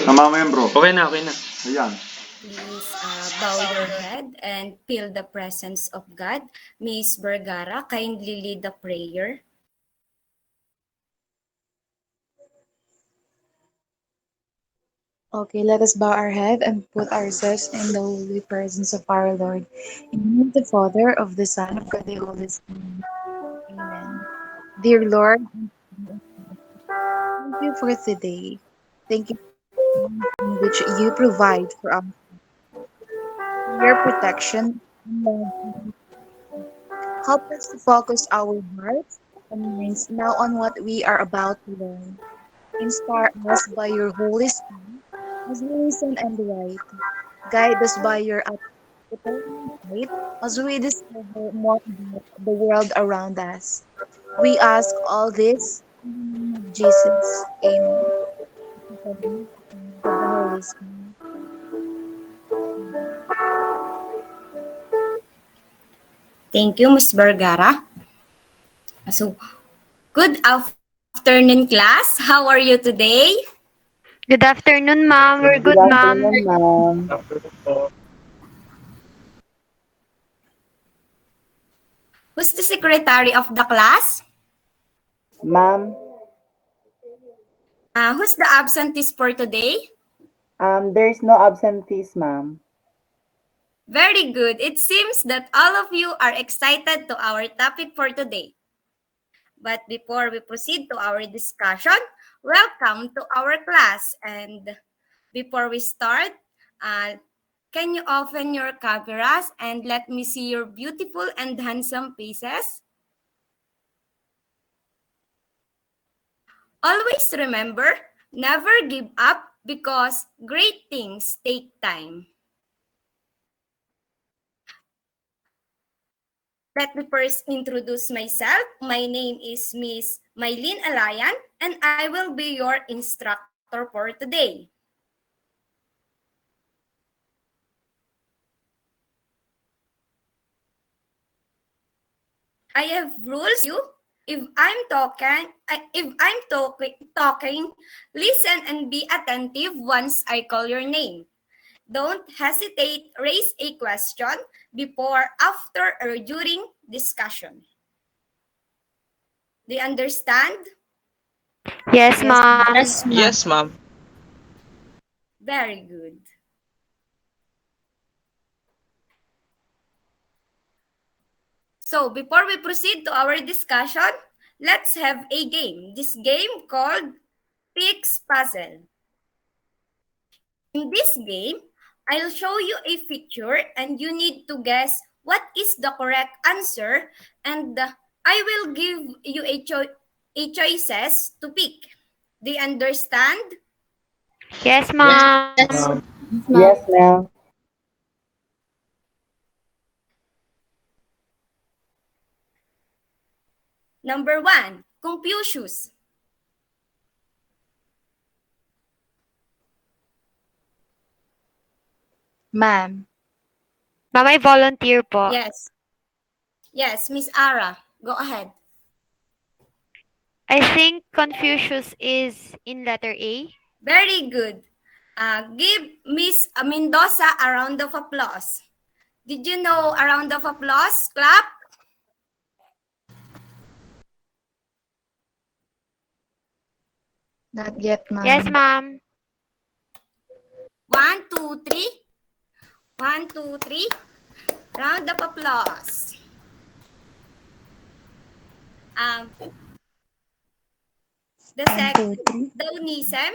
Mga membro. Okay na, okay na. Ayan. Please bow your head and feel the presence of God. Miss Vergara, kindly lead the prayer. Okay, let us bow our head and put ourselves in the holy presence of our Lord. In the name of the Father, of the Son, of God, the Holy Spirit. Amen. Dear Lord, thank you for today. Thank you for the in which you provide for us, for your protection and love. Help us to focus our hearts and minds now on what we are about to learn. Inspire us by your Holy Spirit as we listen and write. Guide us by your eternal light as we discover more about the world around us. We ask all this in the name of Jesus. Amen. Of the Holy Spirit. Thank you, Miss Vergara. So, good afternoon, class. How are you today? Good afternoon, ma'am. We're good, ma'am. Who's the secretary of the class? Ma'am, Who's the absentees for today? there's no absentees, ma'am. Very good. It seems that all of you are excited to our topic for today. But before we proceed to our discussion, welcome to our class. And before we start, can you open your cameras and let me see your beautiful and handsome faces? Always remember, never give up because great things take time. Let me first introduce myself. My name is Miss MYLENE ALAYAN, and I will be your instructor for today. I have rules you. If I'm talking, listen and be attentive once I call your name. Don't hesitate, raise a question before, after, or during discussion. Do you understand? Yes, ma'am. Yes, ma'am. Very good. So before we proceed to our discussion, let's have a game. This game called Pig's Puzzle. In this game, I'll show you a picture and you need to guess what is the correct answer, and I will give you a choices to pick. Do you understand? Yes, ma'am. Yes, ma'am. Number 1, Confucius. Ma'am. Ma'am, I volunteer po. Yes. Yes, Miss Ara, go ahead. I think Confucius is in letter A. Very good. Give Miss Mendoza a round of applause. Did you know a round of applause? Clap. Not yet, ma'am. Yes, ma'am. 1, 2, 3. 1, 2, 3. Round of applause. The second, Downism.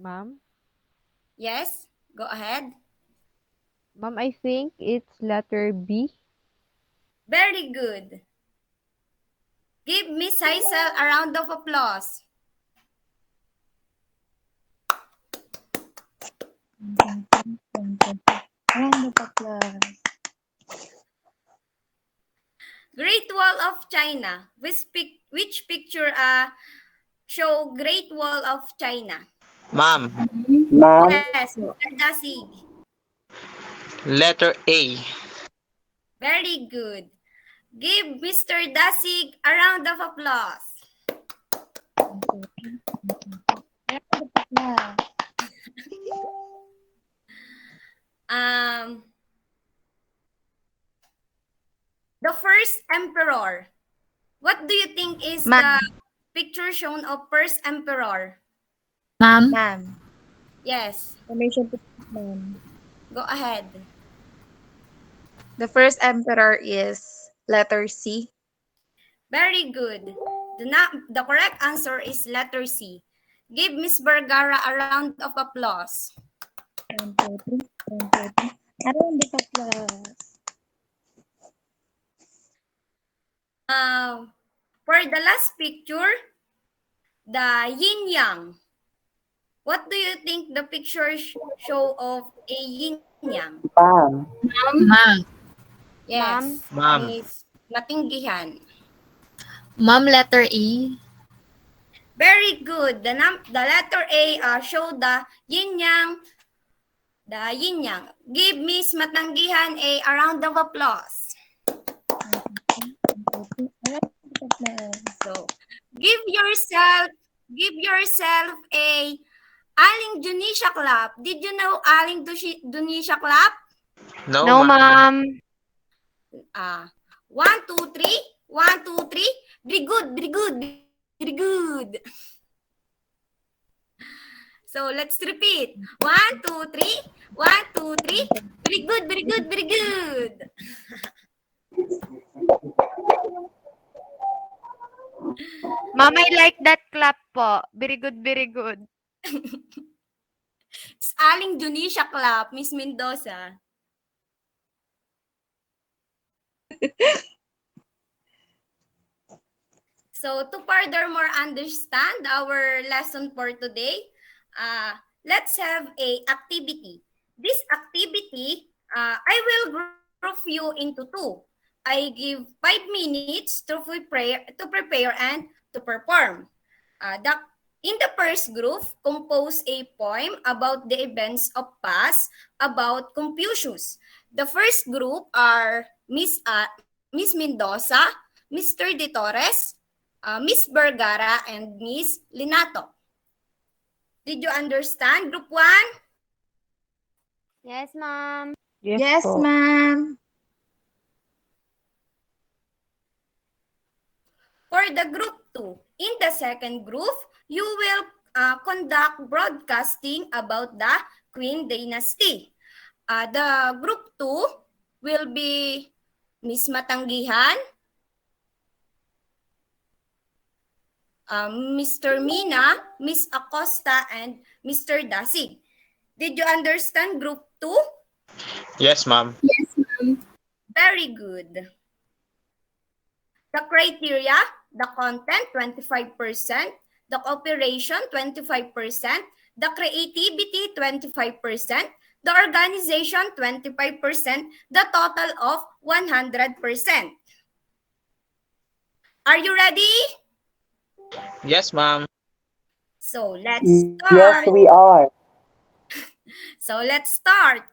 Ma'am? Yes, go ahead. Ma'am, I think it's letter B. Very good. Give Miss Hazel a round of applause. Round of applause. Great Wall of China. Which picture show Great Wall of China? Ma'am. Ma'am, Yes, Mr. Dasig. Letter A. Very good. Give Mr. Dasig a round of applause. Um, the first emperor. What do you think is Ma'am. the picture shown of first emperor? Ma'am, Ma'am. Yes, Permission to ma'am. go ahead. The first emperor is letter C. Very good. The correct answer is letter C. Give Miss Vergara a round of applause. One, two, three. One, two, three. Around the applause. For the last picture, the yin yang. What do you think the picture show of a yin yang? Ma'am. ma'am, Yes, Ma'am. Miss Matinggihan. ma'am, letter E. Very good. The letter A show the yin yang. The yin yang. Give Miss Matanggihan a round of applause. So, give yourself a Aling Junisha clap. Did you know Aling Junisha clap? No, No, ma'am. ma'am. 1, 2, 3. 1, 2, 3. Very good, very good, very good. So, let's repeat. 1, 2, 3. 1, 2, 3. Very good, very good, very good. Ma'am, I like that clap po. Very good, very good. It's Aling Junisha clap, Miss Mendoza. So to furthermore understand our lesson for today, let's have a activity. This activity, I will group you into two. I give 5 minutes to prepare and to perform. In the first group, compose a poem about the events of past about Confucius. The first group are Miss Mendoza, Mr. De Torres, Miss Vergara, and Miss Linato. Did you understand group 1? Yes, ma'am. Yes, po. ma'am. For the group 2, in the second group, you will conduct broadcasting about the Qing Dynasty. The group 2 will be Miss Matanggihan, Mr. Mina, Miss Acosta, and Mr. Dasig. Did you understand group 2? Yes, ma'am. Very good. The criteria, the content, 25%, the cooperation, 25%, the creativity, 25%, the organization, 25%, the total of 100%. Are you ready? Yes, ma'am. So let's Yes, start. we are. So let's start.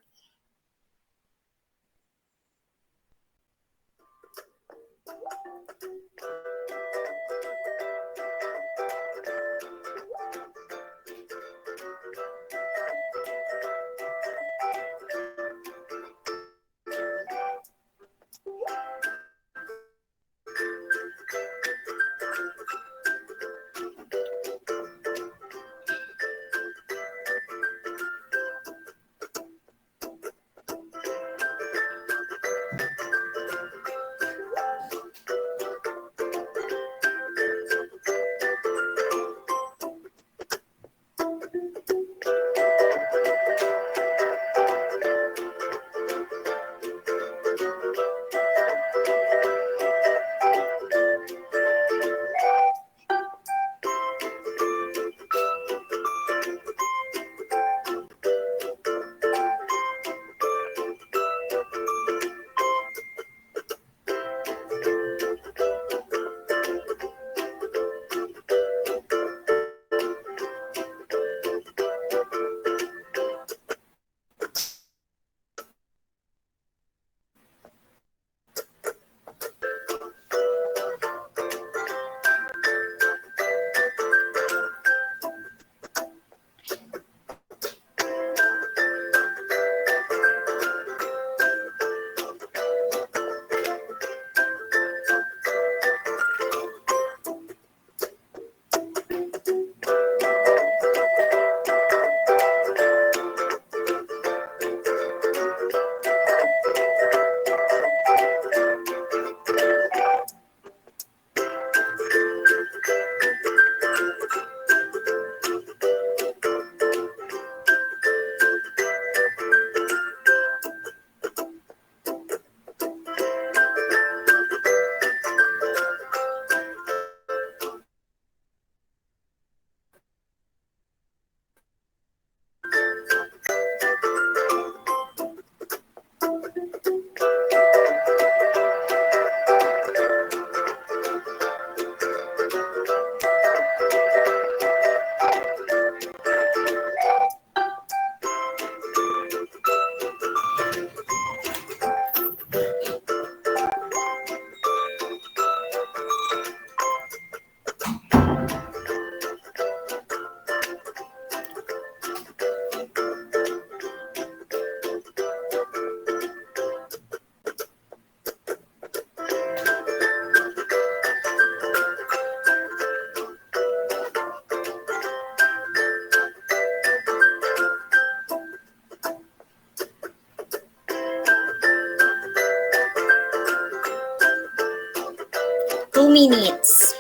minutes.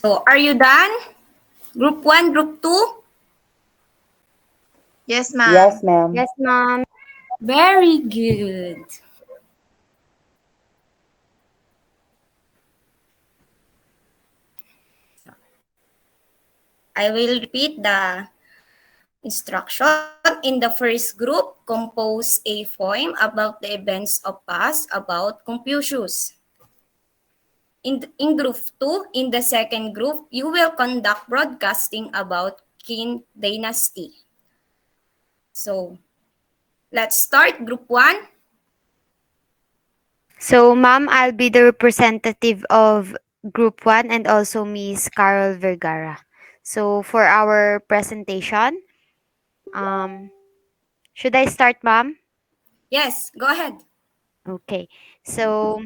So, are you done? Group 1, Group 2? Yes, ma'am. Yes, ma'am. Yes, ma'am. Very good. I will repeat the instruction. In the first group, compose a poem about the events of past about Confucius. In group 2, in the second group, you will conduct broadcasting about Qin Dynasty. So, let's start group 1. So, ma'am, I'll be the representative of Group 1 and also Miss Carol Vergara. So, for our presentation, should I start, ma'am? Yes, go ahead. Okay. So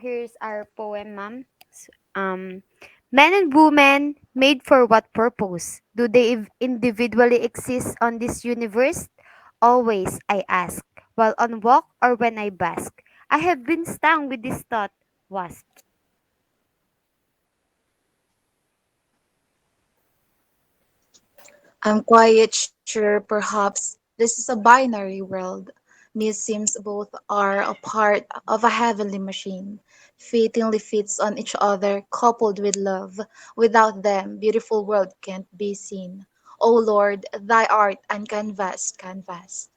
here's our poem, ma'am. Men and women made for what purpose? Do they individually exist on this universe? Always, I ask, while on walk or when I bask. I have been stung with this thought, wasp. I'm quite sure perhaps this is a binary world. Seems both are a part of a heavenly machine, fittingly fits on each other, coupled with love. Without them, beautiful world can't be seen. O Lord, thy art uncanvassed canvas.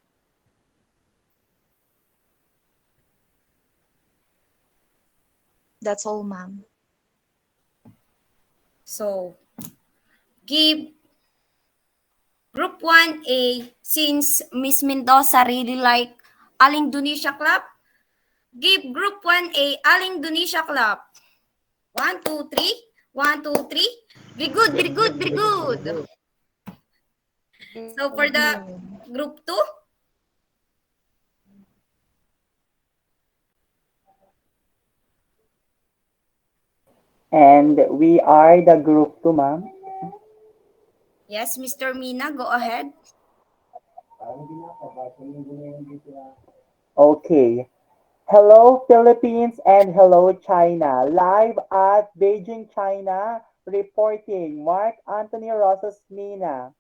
That's all, ma'am. So, give group 1A, since Miss Mendoza really like Aling Dunisha Club, give group 1A Aling Dunisha Club. 1, 2, 3. 1, 2, 3. Very good, very good, very good. So for the group 2, And we are the group 2, ma'am. yes, Mr. Mina, go ahead. Okay. Hello, Philippines, and hello, China. Live at Beijing, China, reporting Mark Anthony Rosas Mina.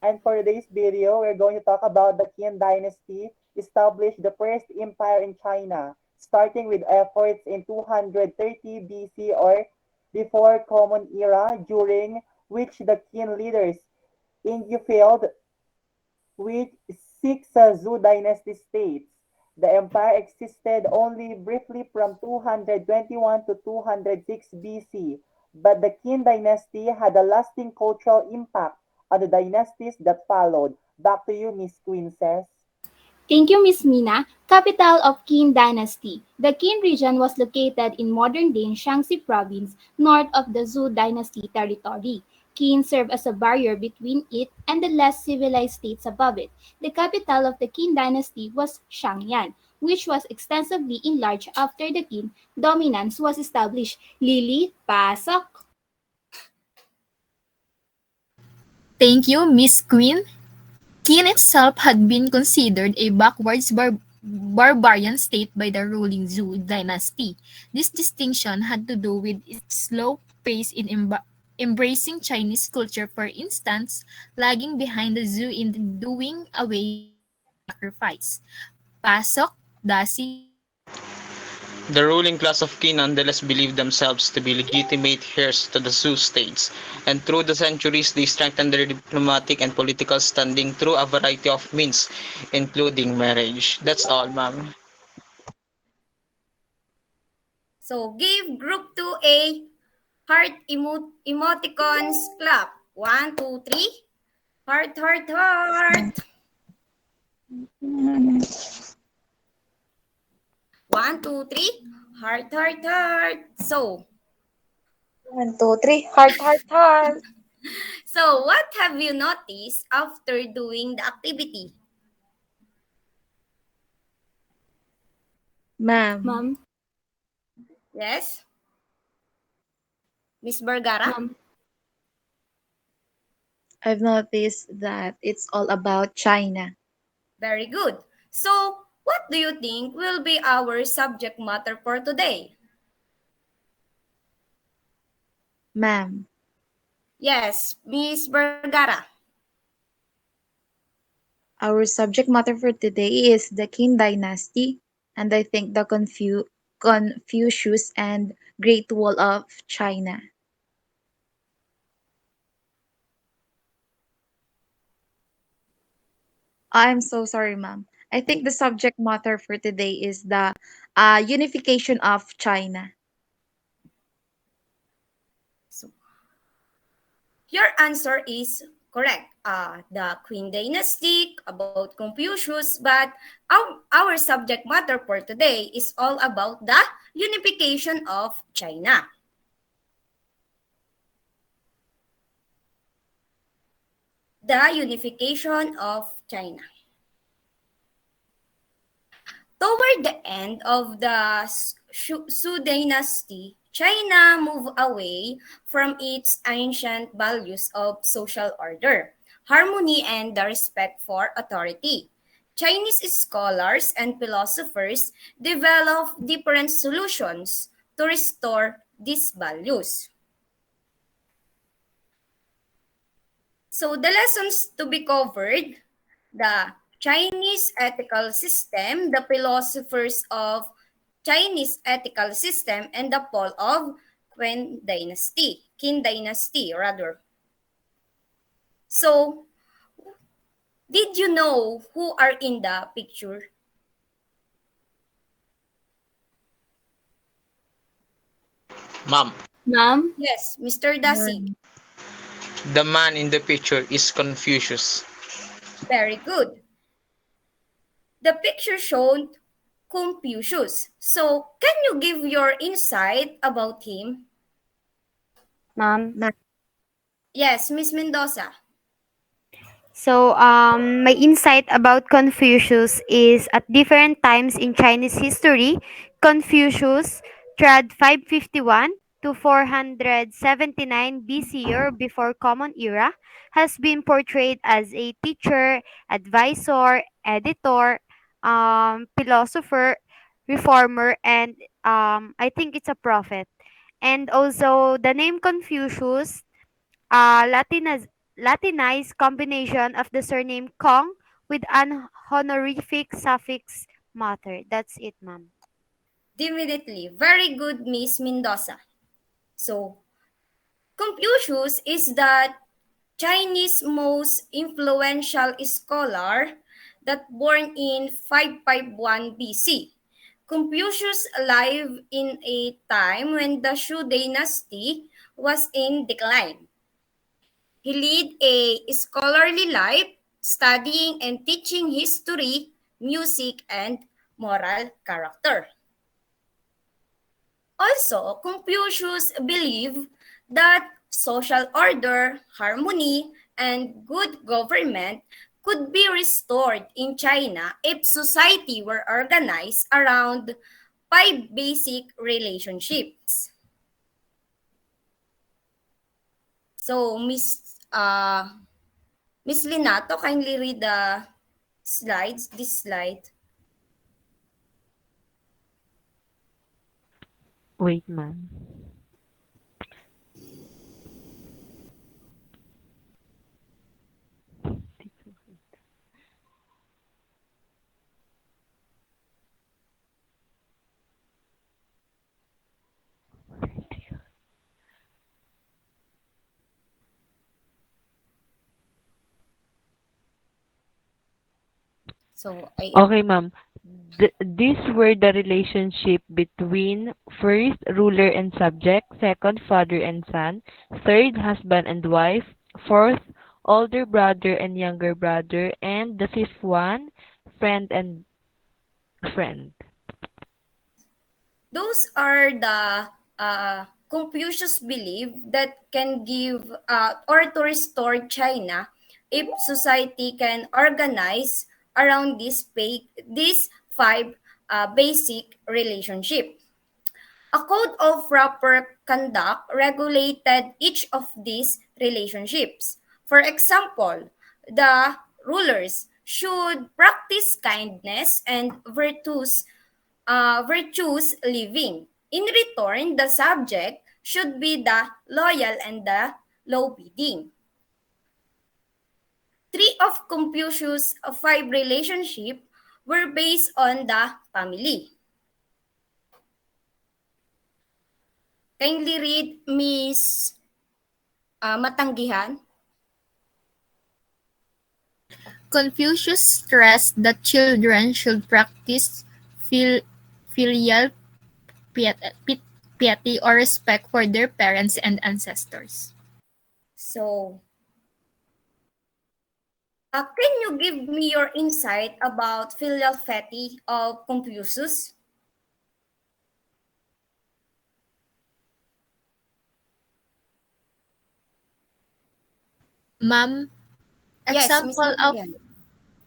And for today's video, we're going to talk about the Qin Dynasty established the first empire in China, starting with efforts in 230 BC or before Common Era, during which the Qin leaders in Yufield, which six Zhou dynasty states. The empire existed only briefly from 221 to 206 BC, but the Qin dynasty had a lasting cultural impact on the dynasties that followed. Back to you, Miss Princess. Thank you, Miss Mina. Capital of Qin Dynasty. The Qin region was located in modern-day Shaanxi province, north of the Zhou Dynasty territory. Qin served as a barrier between it and the less civilized states above it. The capital of the Qin Dynasty was Shangyan, which was extensively enlarged after the Qin dominance was established. Lily, pasok! Thank you, Miss Queen. Qin itself had been considered a backwards barbarian state by the ruling Zhou dynasty. This distinction had to do with its slow pace in embracing Chinese culture, for instance, lagging behind the Zhou in doing away with human sacrifice. Pasok, Dasi. The ruling class of Qin nonetheless believed themselves to be legitimate heirs to the Zhou states, and through the centuries they strengthened their diplomatic and political standing through a variety of means, including marriage. That's all, ma'am. So give group 2A heart emoticons clap. 1, 2, 3. Heart, heart, heart. 1, 2, 3. Heart, heart, heart. So, 1, 2, 3. Heart, heart, heart. so what have you noticed after doing the activity? Ma'am, Ma'am, Yes? Miss Vergara? ma'am, I've noticed that it's all about China. Very good. So, what do you think will be our subject matter for today? Ma'am, Yes, Miss Vergara. our subject matter for today is the Qin Dynasty, and I think the Confucius and Great Wall of China. I'm so sorry, ma'am. I think the subject matter for today is the unification of China. So, your answer is correct. The Qin Dynasty, about Confucius, but our subject matter for today is all about the unification of China. The unification of China. Toward the end of the Shu dynasty, China moved away from its ancient values of social order, harmony, and the respect for authority. Chinese scholars and philosophers developed different solutions to restore these values. So the lessons to be covered, the Chinese ethical system, the philosophers of Chinese ethical system, and the fall of Qin dynasty rather. So, did you know who are in the picture? Ma'am, ma'am, Yes, Mr. Dasig. the man in the picture is Confucius. Very good. The picture showed Confucius. So, can you give your insight about him? Ma'am. Yes, Miss Mendoza. So, my insight about Confucius is at different times in Chinese history, Confucius trod 551 to 479 BC or before Common Era, has been portrayed as a teacher, advisor, editor, philosopher, reformer, and I think it's a prophet. And also, the name Confucius a Latinized combination of the surname Kong with an honorific suffix mater. That's it, ma'am. Definitely. Very good, Miss Mendoza. So, Confucius is the Chinese most influential scholar that born in 551 BC. Confucius lived in a time when the Shu dynasty was in decline. He led a scholarly life, studying and teaching history, music, and moral character. Also, Confucius believed that social order, harmony, and good government could be restored in China if society were organized around five basic relationships. So, Miss Linato, kindly read the slides, this slide. Wait, ma'am. So, Okay, ma'am. These were the relationship between first ruler and subject, second father and son, third husband and wife, fourth older brother and younger brother, and the fifth one friend and friend. those are the Confucius belief that can give or to restore China if society can organize around these five basic relationship. A code of proper conduct regulated each of these relationships. For example, the rulers should practice kindness and virtuous living. In return, the subject should be the loyal and the low-bidding. Three of Confucius' five relationships were based on the family. Kindly read Miss Matanggihan. Confucius stressed that children should practice filial piety or respect for their parents and ancestors. So, can you give me your insight about filial piety of Confucius? Ma'am, Yes, Miss example of Matanggihan.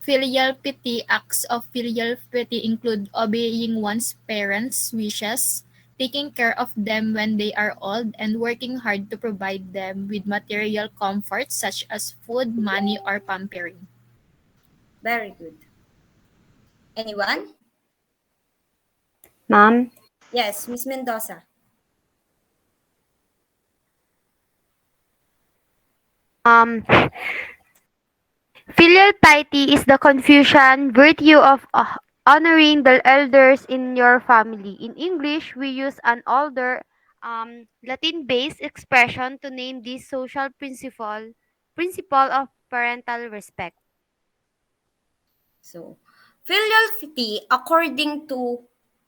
filial piety, acts of filial piety include obeying one's parents' wishes, taking care of them when they are old, and working hard to provide them with material comforts such as food, money, or pampering. Very good. Anyone? Ma'am, Yes, Miss Mendoza. um, filial piety is the Confucian virtue of honoring the elders in your family. In English, we use an older Latin-based expression to name this social principle of parental respect. So, filial piety according to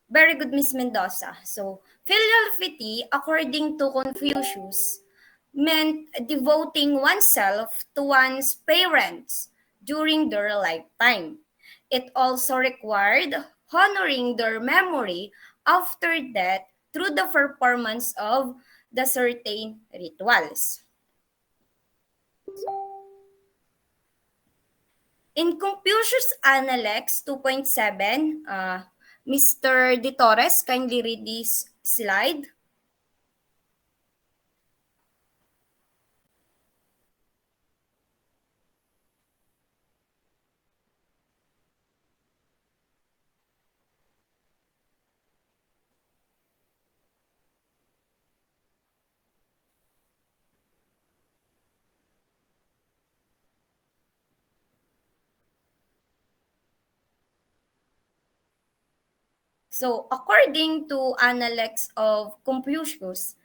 very good Miss Mendoza. So, filial piety according to Confucius meant devoting oneself to one's parents during their lifetime. It also required honoring their memory after death through the performance of the certain rituals. In Confucius Analects 2.7, Mr. De Torres, kindly read this slide. So, according to Analects of Confucius,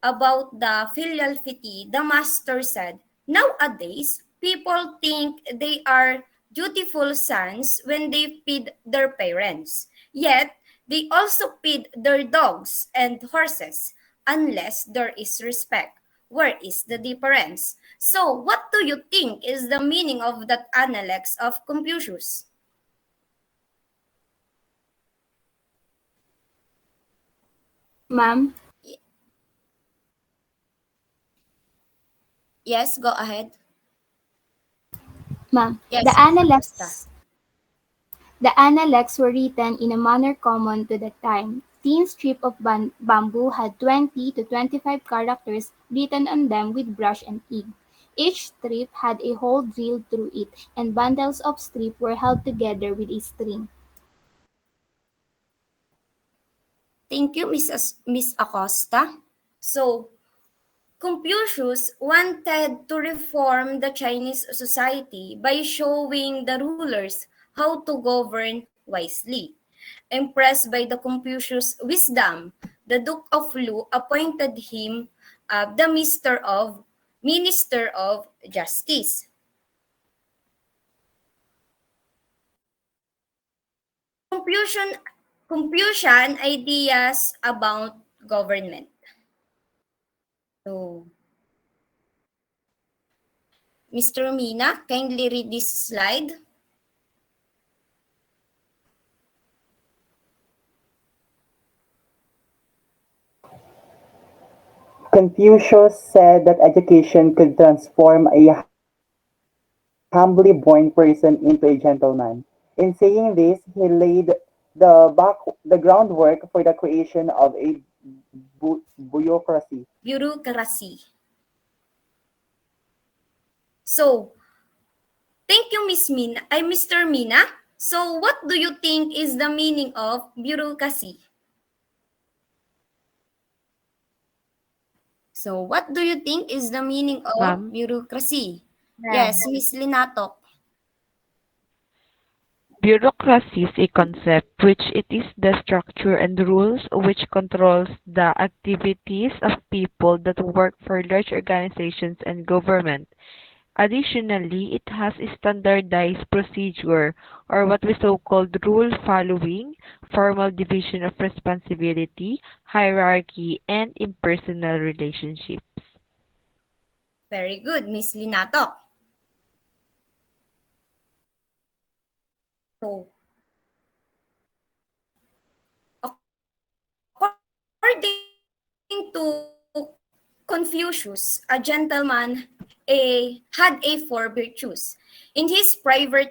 about the filial piety, the master said, Nowadays, people think they are dutiful sons when they feed their parents. Yet, they also feed their dogs and horses unless there is respect. Where is the difference? So, what do you think is the meaning of that analects of Confucius? Ma'am, Yes, go ahead. ma'am, Yes, the Costa. analects The analects were written in a manner common to the time. Thin strip of bamboo had 20 to 25 characters written on them with brush and ink. Each strip had a hole drilled through it, and bundles of strip were held together with a string. Thank you, Miss Acosta. So, Confucius wanted to reform the Chinese society by showing the rulers how to govern wisely. Impressed by the Confucius' wisdom, the Duke of Lu appointed him the Minister of Justice. Confucian, Confucian ideas about government. So, Mr. Mina, kindly read this slide. Confucius said that education could transform a humbly born person into a gentleman. In saying this, he laid the groundwork for the creation of a bureaucracy. Bureaucracy. So, thank you, Mr. Mina. So, what do you think is the meaning of bureaucracy? So, what do you think is the meaning of Ma'am, bureaucracy? Ma'am. Yes, Miss Linatok. bureaucracy is a concept which it is the structure and rules which controls the activities of people that work for large organizations and government. Additionally, it has a standardized procedure, or what we so-called rule following, formal division of responsibility, hierarchy, and impersonal relationships. Very good, Miss Linatok. So, according to Confucius, a gentleman had a four virtues. In his private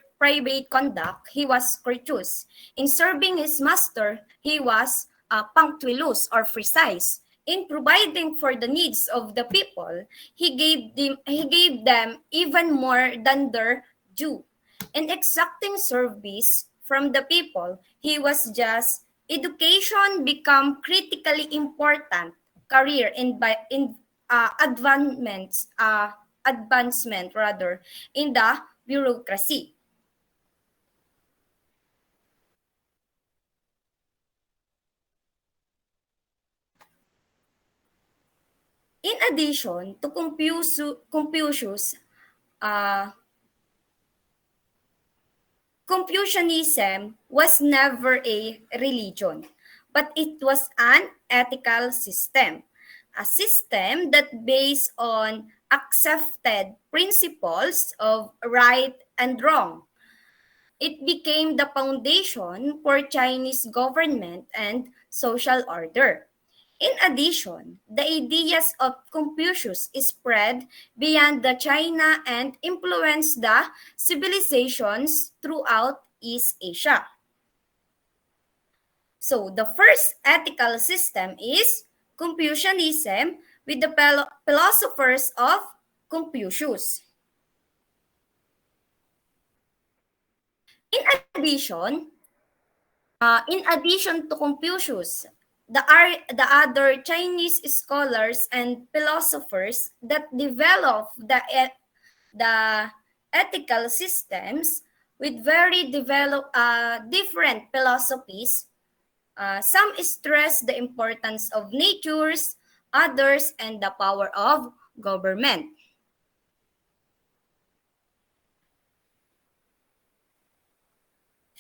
conduct, he was courteous. In serving his master, he was punctilious or precise. In providing for the needs of the people, he gave them even more than their due. In exacting service from the people, he was just. Education become critically important career advancement rather in the bureaucracy. In addition to Confucius, uh, Confucianism was never a religion, but it was an ethical system, a system that based on accepted principles of right and wrong. It became the foundation for Chinese government and social order. In addition, the ideas of Confucius spread beyond the China and influenced the civilizations throughout East Asia. So the first ethical system is Confucianism with the philosophers of Confucius. In addition, in addition to Confucius, the other Chinese scholars and philosophers that developed the ethical systems with very different philosophies. Some stress the importance of natures, others and the power of government.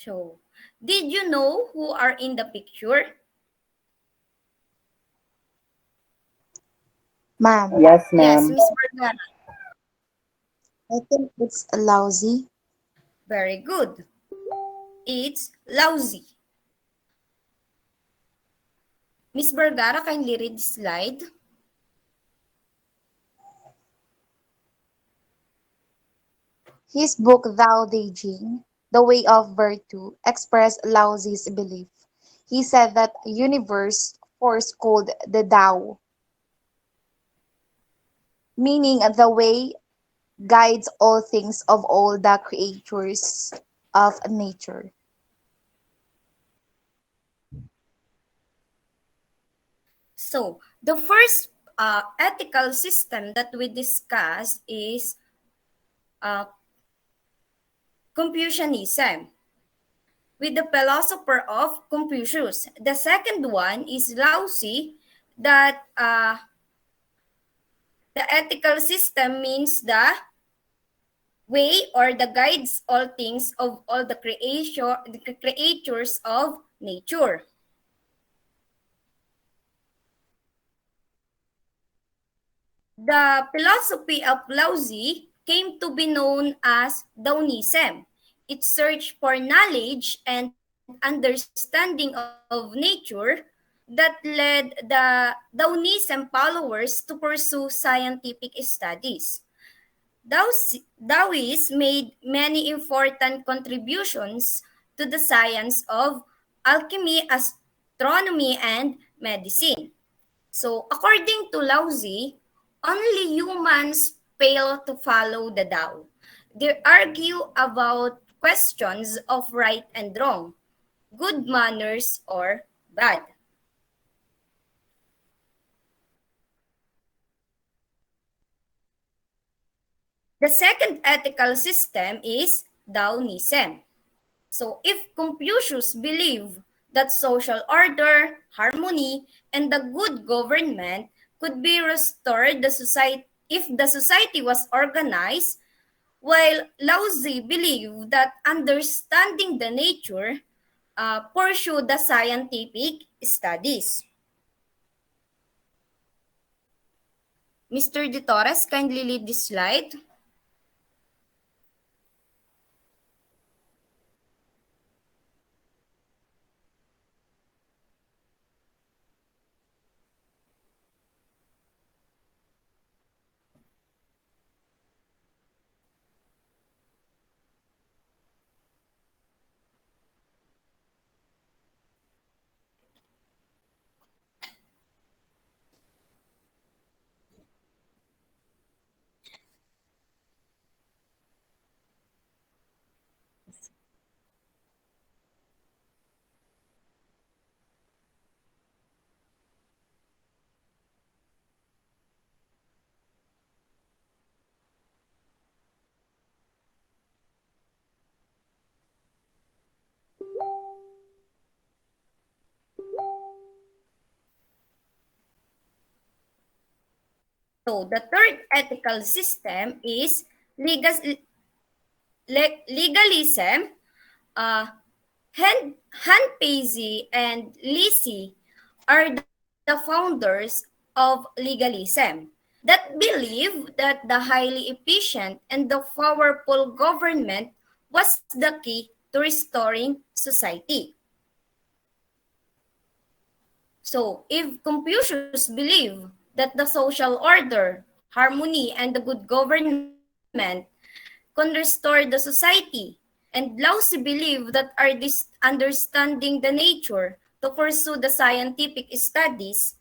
So, did you know who are in the picture? Ma'am, Yes, Yes, ma'am. Miss Vergara. I think it's lousy. Very good. It's lousy. Miss Vergara, kindly read the slide. His book Thou De Jing, The Way of Virtue, expressed Laozi's belief. He said that a universe force called the Tao, meaning the way guides all things of all the creatures of nature. So, the first ethical system that we discuss is uh, Confucianism with the philosopher of Confucius. The second one is Laozi, that the ethical system means the way or the guides all things of all the creatures of nature. The philosophy of Laozi came to be known as Daoism. It searched for knowledge and understanding of nature that led the Daoism followers to pursue scientific studies. Taoists made many important contributions to the science of alchemy, astronomy, and medicine. So, according to Laozi, only humans fail to follow the Tao. They argue about questions of right and wrong, good manners or bad. The second ethical system is Daoism. So if Confucius believed that social order, harmony, and the good government could be restored the society if the society was organized, while Laozi believed that understanding the nature pursue the scientific studies. Mr. De Torres, kindly lead this slide. So the third ethical system is legalism. Han Peizi and Lisi are the founders of legalism that believe that the highly efficient and the powerful government was the key to restoring society. So, if Confucius believed that the social order, harmony, and the good government can restore the society, and Laozi believed that understanding the nature to pursue the scientific studies,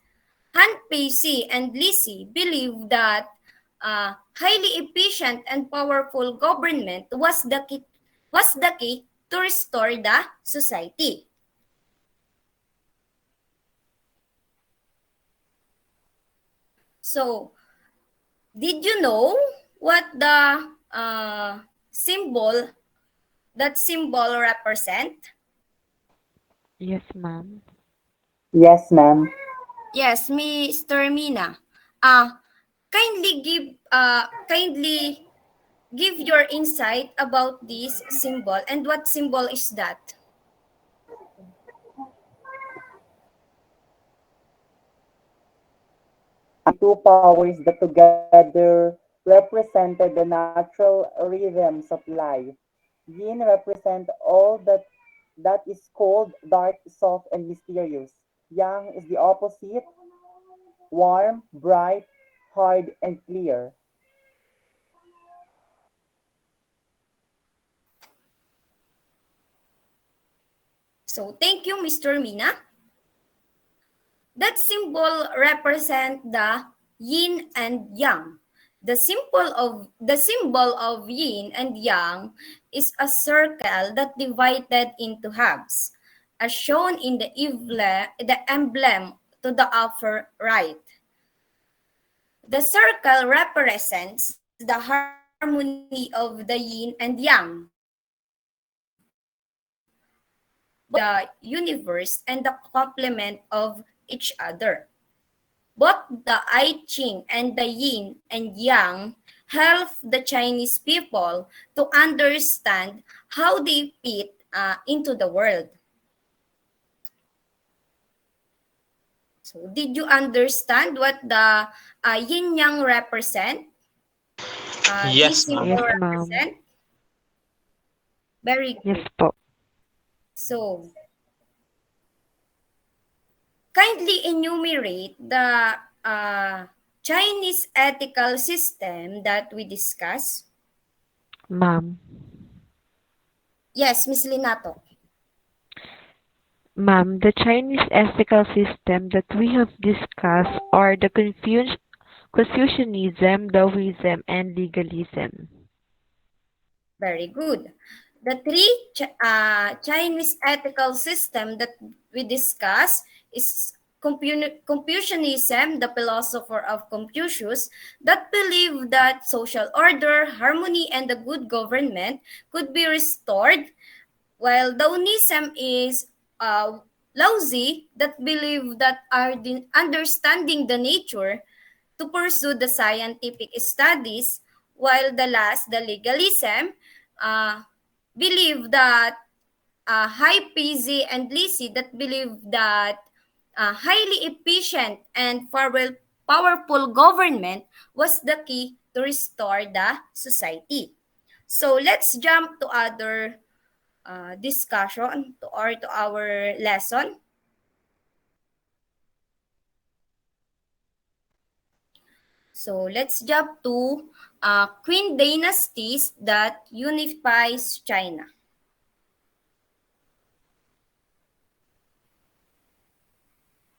Han Peizi and Lisi believed that highly efficient and powerful government was the key to restore the society. So, did you know what the symbol that symbol represent? Yes, ma'am. Yes, ma'am. Yes, Mr. Mina. Kindly give your insight about this symbol and what symbol is that? two powers that together represented the natural rhythms of life. Yin represents all that is cold, dark, soft, and mysterious. Yang is the opposite, warm, bright, hard, and clear. So thank you, Mr. Mina. That symbol represent the yin and yang. The symbol of yin and yang is a circle that divided into halves, as shown in the emblem to the upper right. The circle represents the harmony of the yin and yang, the universe and the complement of each other. Both the I Ching and the yin and yang help the Chinese people to understand how they fit into the world. So, did you understand what the yin yang represent? Yes, This ma'am. symbol Yes, ma'am. represent? Very Yes good. po. So, kindly enumerate the Chinese ethical system that we discussed. Ma'am. Yes, Miss Linato. Ma'am, the Chinese ethical system that we have discussed are the Confucianism, Taoism, and legalism. Very good. The three Chinese ethical system that we discuss is Confucianism, the philosopher of Confucius, that believed that social order, harmony, and the good government could be restored, while Daoism is Laozi, that believe that understanding the nature to pursue the scientific studies, while the legalism, uh, believe that High Pizzi and Lisi that believe that highly efficient and powerful government was the key to restore the society. So let's jump to other discussion to our lesson. So let's jump to Queen dynasties that unifies China.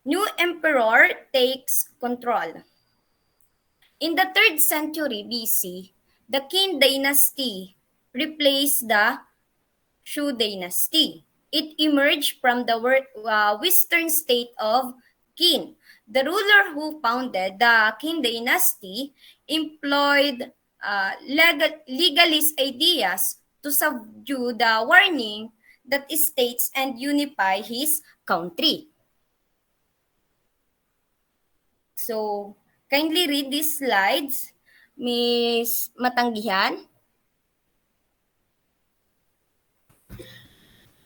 New emperor takes control. In the 3rd century BC, the Qin dynasty replaced the Shu dynasty. It emerged from the western state of Qin. The ruler who founded the Qin dynasty employed legalist ideas to subdue the warring that states and unify his country. So, kindly read these slides, Miss Matanggihan.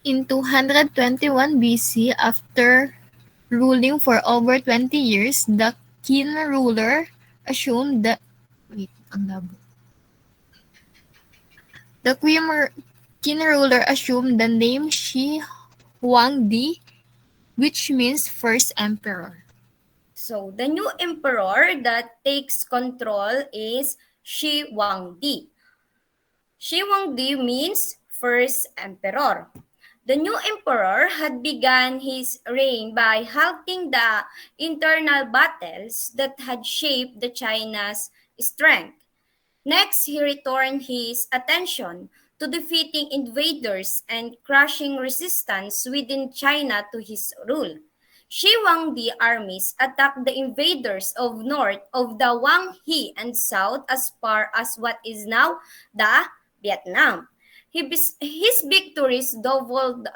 In 221 BC, after ruling for over 20 years, the Qin ruler assumed the Qin ruler assumed the name Shi Huangdi, which means first emperor. So, the new emperor that takes control is Shi Huangdi. Shi Huangdi means first emperor. The new emperor had begun his reign by halting the internal battles that had shaped the China's strength. Next, he returned his attention to defeating invaders and crushing resistance within China to his rule. Shi Huangdi armies attacked the invaders of north of the Wang He and south as far as what is now the Vietnam. His victories doubled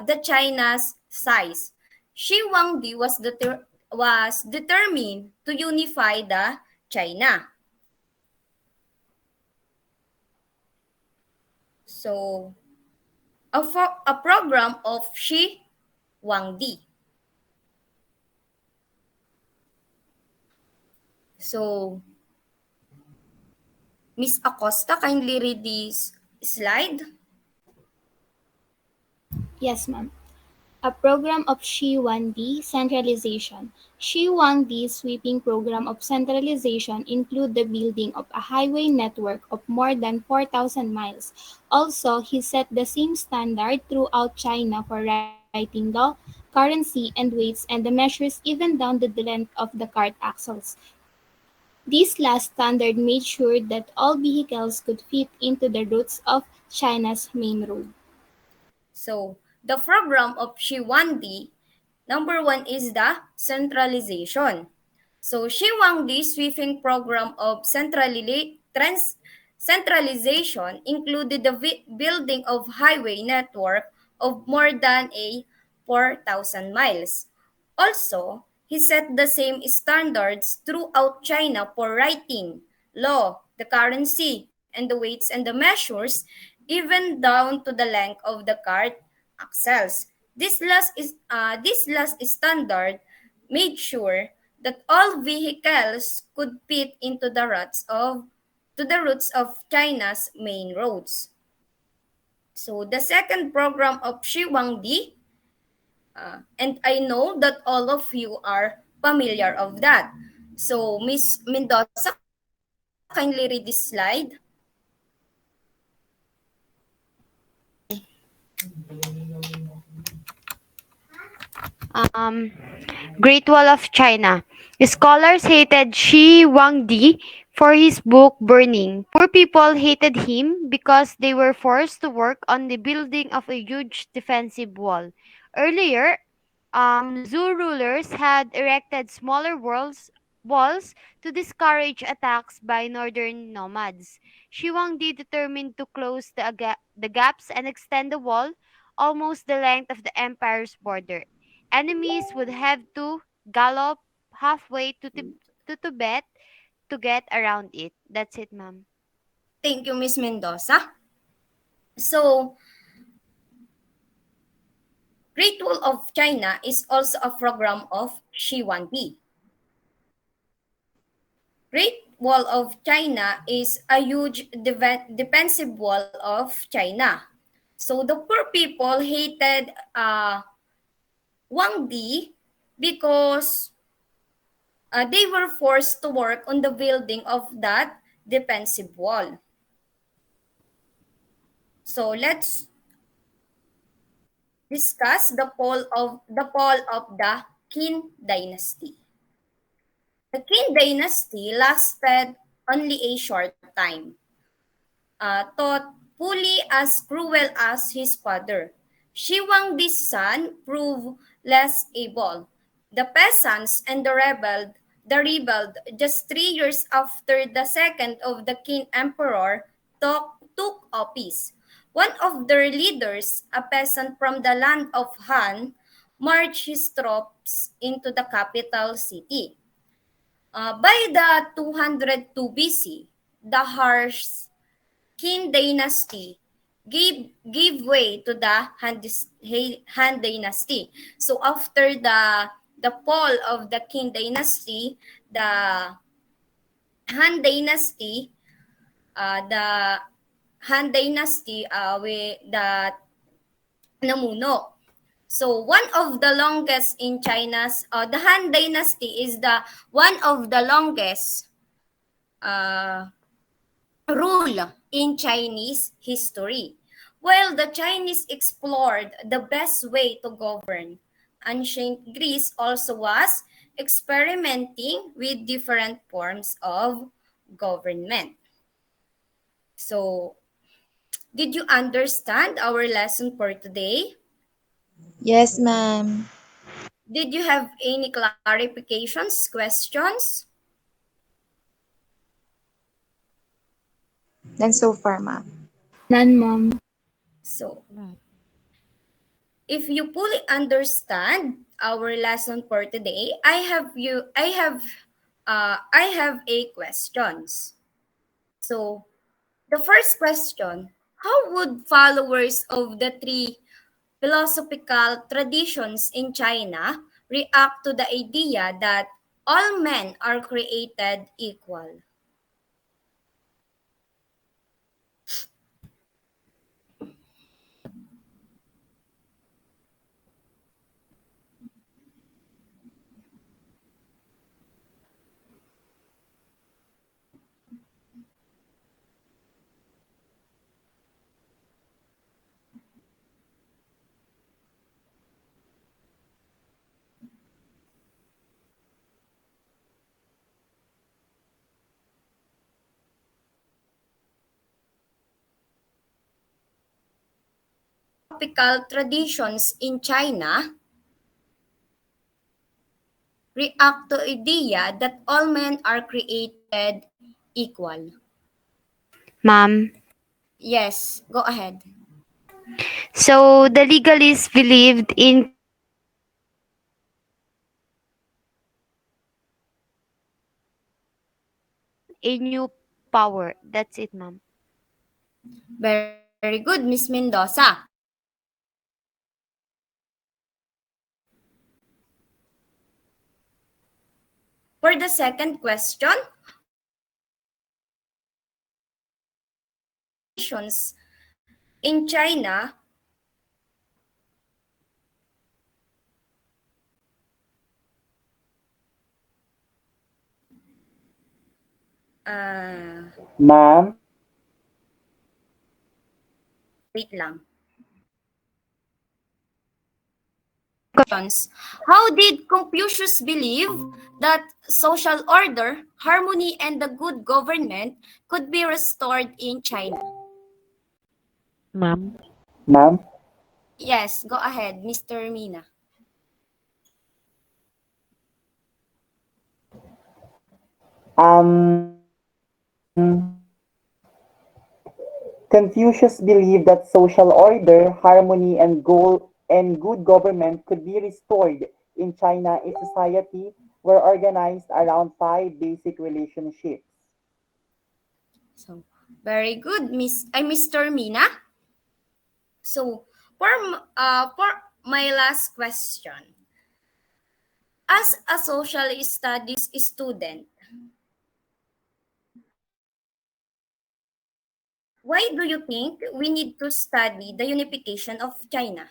the China's size. Shi Huangdi was determined to unify the China. So, a program of Shi Huangdi. So, Miss Acosta, kindly read this slide. Yes, ma'am. A program of Shi-1D centralization. Shi-1D's sweeping program of centralization include the building of a highway network of more than 4,000 miles. Also, he set the same standard throughout China for writing law, currency, and weights, and the measures even down to the length of the cart axles. This last standard made sure that all vehicles could fit into the routes of China's main road. So, the program of Shi-1D, number one is the centralization. So, Shi-1D's sweeping program of centralization included the building of highway network of more than 4,000 miles. Also, he set the same standards throughout China for writing, law, the currency, and the weights and the measures, even down to the length of the cart axles. This last standard made sure that all vehicles could fit into the routes of China's main roads. So the second program of Shiwangdi, and I know that all of you are familiar of that. So Miss Mendoza, kindly read this slide. Um, Great Wall of China. Scholars hated Shi Huangdi for his book Burning. Poor people hated him because they were forced to work on the building of a huge defensive wall. Earlier, Zhou rulers had erected smaller walls to discourage attacks by northern nomads. Shi Huangdi determined to close the gaps and extend the wall almost the length of the empire's border. Enemies would have to gallop halfway to Tibet to get around it. That's it, ma'am. Thank you, Miss Mendoza. So, Great Wall of China is also a program of Shi-1D. Great Wall of China is a huge defensive wall of China. So the poor people hated Wang Di because they were forced to work on the building of that defensive wall. So let's discuss the fall of the Qin dynasty. The Qin dynasty lasted only a short time. Thought fully as cruel as his father. Shi Huangdi's son proved less able. The peasants and the rebelled just 3 years after the second of the Qin emperor took office. One of their leaders, a peasant from the land of Han, marched his troops into the capital city. By the 202 BC, the harsh Qin dynasty gave way to the Han dynasty. So after the fall of the Qin dynasty, the Han dynasty, the Han dynasty that namuno. So one of the longest in China's, the Han dynasty is the one of the longest rule in Chinese history. While the Chinese explored the best way to govern, ancient Greece also was experimenting with different forms of government. So, did you understand our lesson for today? Yes, ma'am. Did you have any clarifications, questions? Then so far, ma'am. None, ma'am. So, if you fully understand our lesson for today, I have a questions. So, the first question, how would followers of the three philosophical traditions in China react to the idea that all men are created equal? Philosophical traditions in China react to idea that all men are created equal? Ma'am. Yes, go ahead. So the legalists believed in a new power. That's it, ma'am. Very good, Miss Mendoza. For the second question, traditions in China Ma'am? wait lang. How did Confucius believe that social order, harmony, and the good government could be restored in China? Ma'am. Ma'am? Yes, go ahead, Mr. Mina. Confucius believed that social order, harmony, and good government could be restored in China, a society were organized around five basic relationships. So, very good, Mr. Mina. So, for my last question, as a social studies student, why do you think we need to study the unification of China?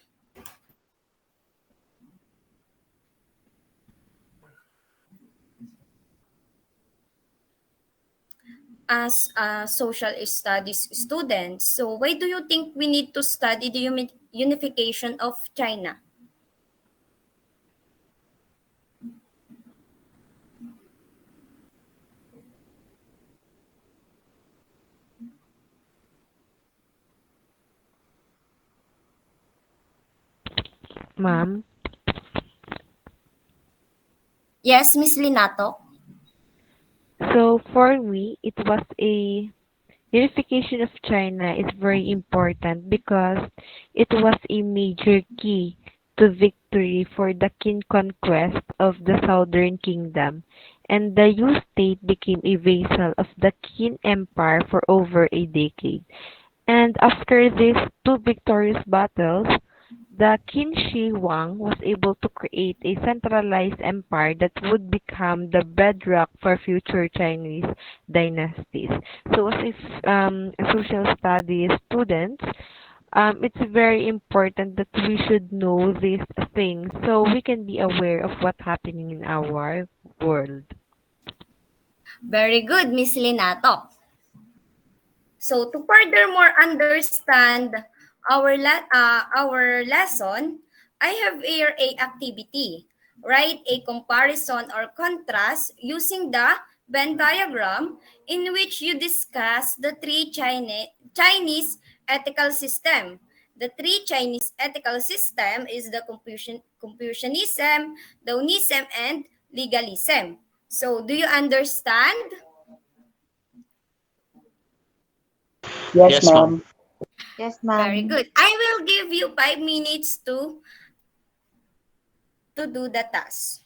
As a social studies student, so why do you think we need to study the unification of China? Ma'am. Yes, Miss Linato. So for me, it was a unification of China is very important because it was a major key to victory for the Qin conquest of the southern kingdom, and the Yu state became a vassal of the Qin Empire for over a decade. And after these two victorious battles, the Qin Shi Huang was able to create a centralized empire that would become the bedrock for future Chinese dynasties. So, as if social studies students, it's very important that we should know these things so we can be aware of what's happening in our world. Very good, Miss Linato. So to furthermore understand our lesson, I have here a activity. Write a comparison or contrast using the Venn diagram in which you discuss the three Chinese ethical system. The three Chinese ethical system is the Confucianism, Daoism, and legalism. So do you understand? Yes, Yes, ma'am. ma'am. Yes, Very ma'am. good. I will give you 5 minutes to do the task.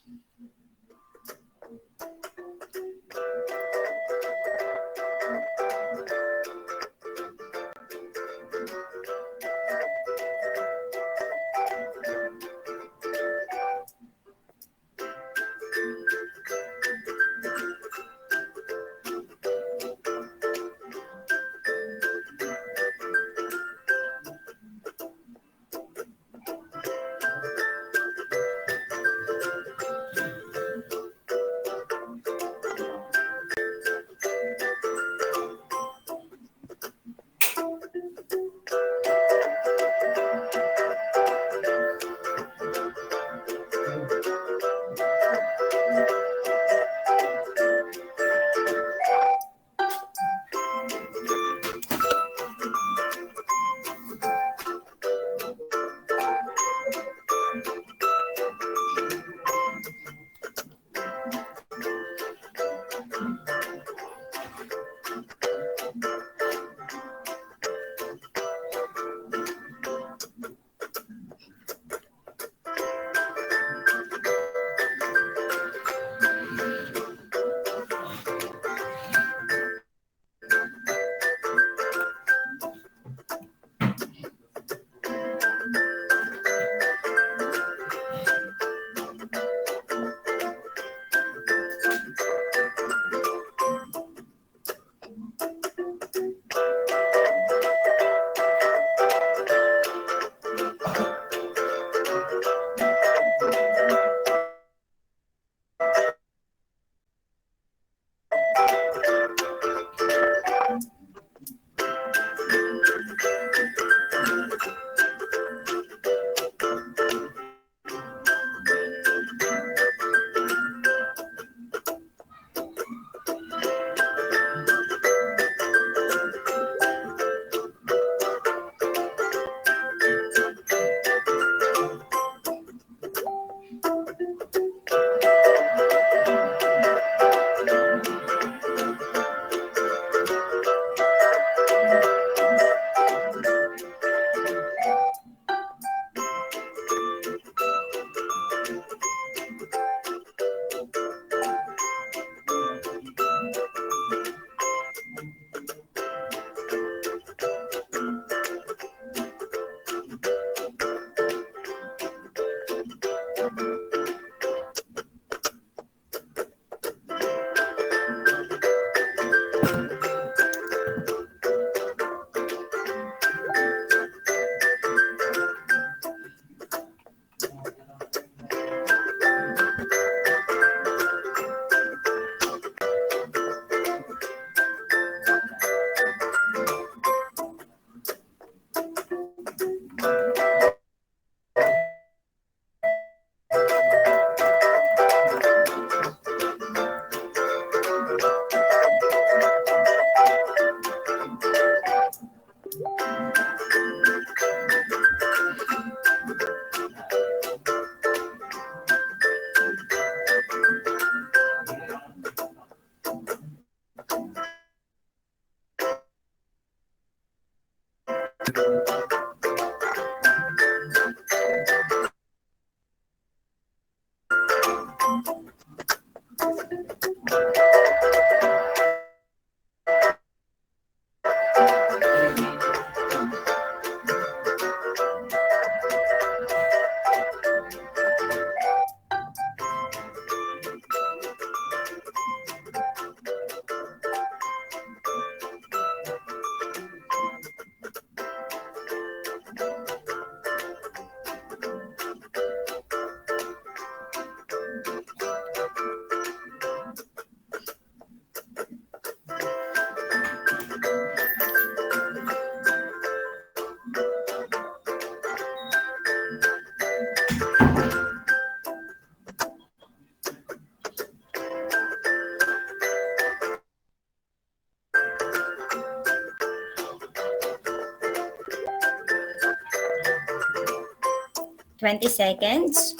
20 seconds.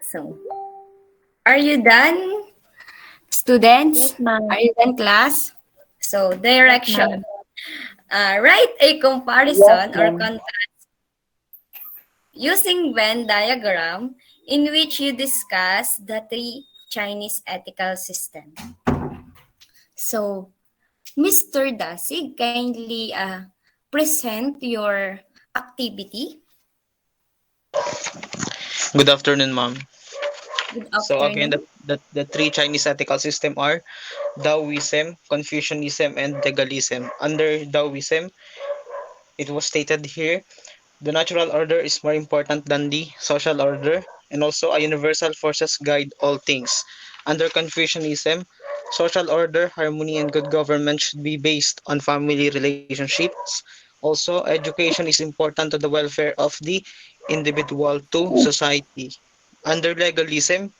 So, are you done, students? Yes, ma'am. Are you done, class? So, Yes, direction. ma'am. Write a Yes, comparison or ma'am. contrast using Venn diagram in which you discuss the three Chinese ethical system. So, Mr. Dasig, kindly present your activity. Good afternoon, ma'am. Good So again, afternoon. the three Chinese ethical system are Taoism, Confucianism, and legalism. Under Taoism, it was stated here, the natural order is more important than the social order, and also a universal forces guide all things. Under Confucianism, social order, harmony, and good government should be based on family relationships. Also, education is important to the welfare of the individual to society. Under legalism,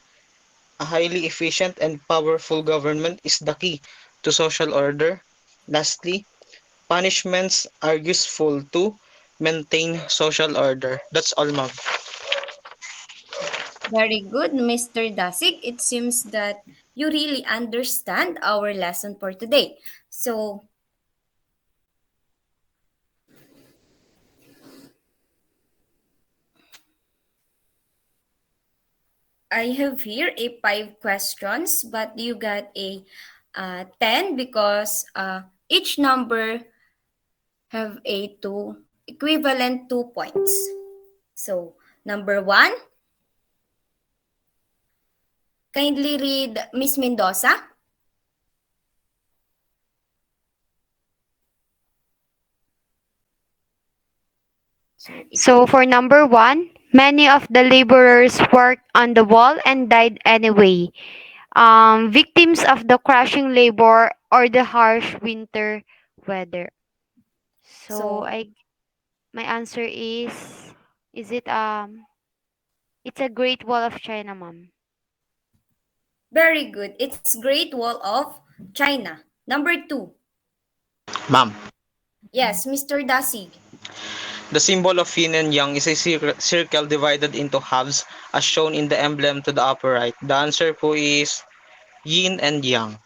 a highly efficient and powerful government is the key to social order. Lastly, punishments are useful to maintain social order. That's all, ma'am. Very good, Mr. Dasig. It seems that you really understand our lesson for today. So, I have here a 5 questions, but you got a 10 because each number have a two equivalent 2 points. So, number 1, kindly read Miss Mendoza. So for number 1, many of the laborers worked on the wall and died anyway. Victims of the crushing labor or the harsh winter weather. So So, I my answer is it it's a Great Wall of China, ma'am. very good. It's Great Wall of China. Number 2. Ma'am, Yes, Mr. Dasig. the symbol of yin and yang is a circle divided into halves as shown in the emblem to the upper right. The answer po is yin and yang.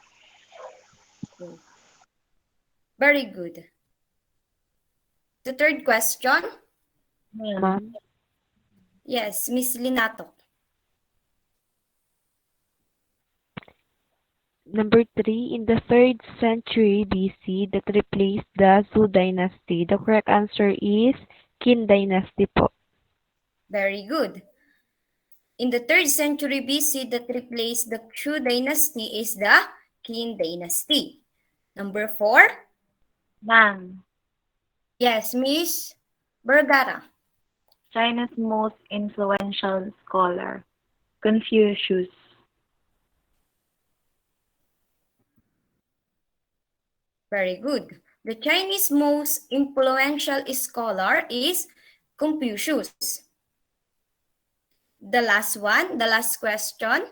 Very good. The third question. Ma'am. Yes, Miss Linato. Number 3, in the 3rd century BC that replaced the Zhou dynasty. The correct answer is Qin dynasty po. Very good. In the 3rd century BC that replaced the Shu dynasty is the Qin dynasty. Number 4. Ma'am, Yes, Miss Vergara. China's most influential scholar, Confucius. Very good. The Chinese most influential scholar is Confucius. The last one, the last question.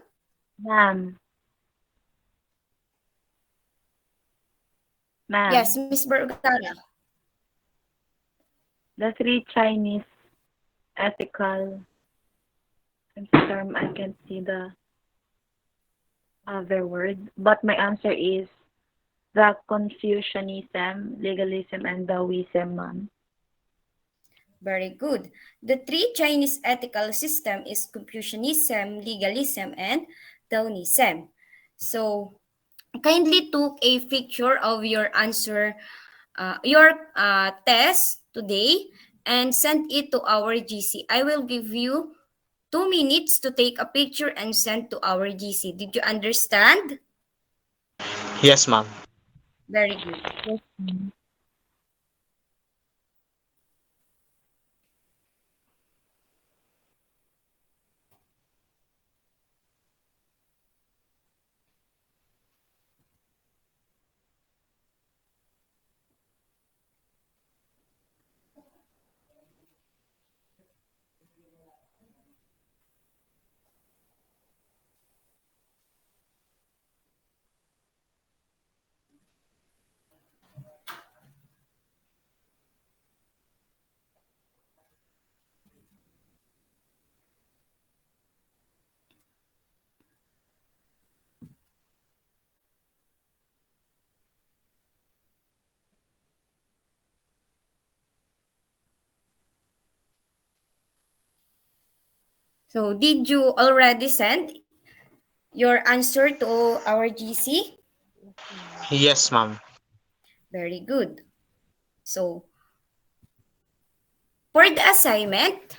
Ma'am. Ma'am. Yes, Miss Vergara. The 3 Chinese ethical term, I can't see the other word, but my answer is the Confucianism, legalism, and Taoism, ma'am. Very good. The 3 Chinese ethical system is Confucianism, legalism, and Taoism. So, kindly took a picture of your answer, your test today, and send it to our GC. I will give you 2 minutes to take a picture and send to our GC. Did you understand? Yes, ma'am. Very good. Yes, ma'am. So, did you already send your answer to our GC? Yes, ma'am. Very good. So, for the assignment,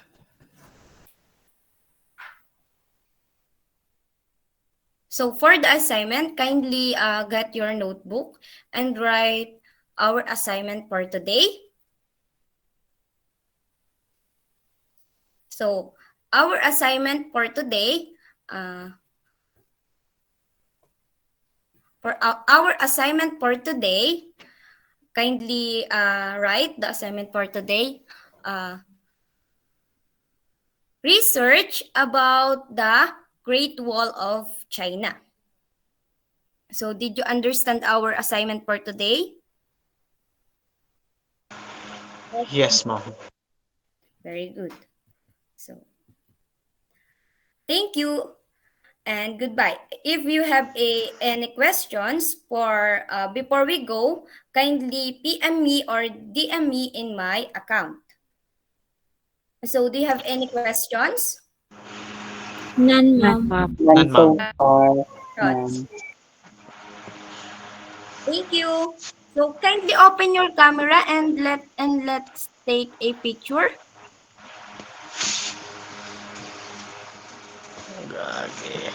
kindly get your notebook and write our assignment for today. So, our assignment for today, kindly write the assignment for today. Research about the Great Wall of China. So, did you understand our assignment for today? Yes, ma'am. Very good. So, thank you and goodbye. If you have any questions for before we go, kindly PM me or DM me in my account. So, do you have any questions? None, None, ma'am. ma'am. None None, so ma'am. far, ma'am. Thank you. So, kindly open your camera and let's take a picture. Gagi.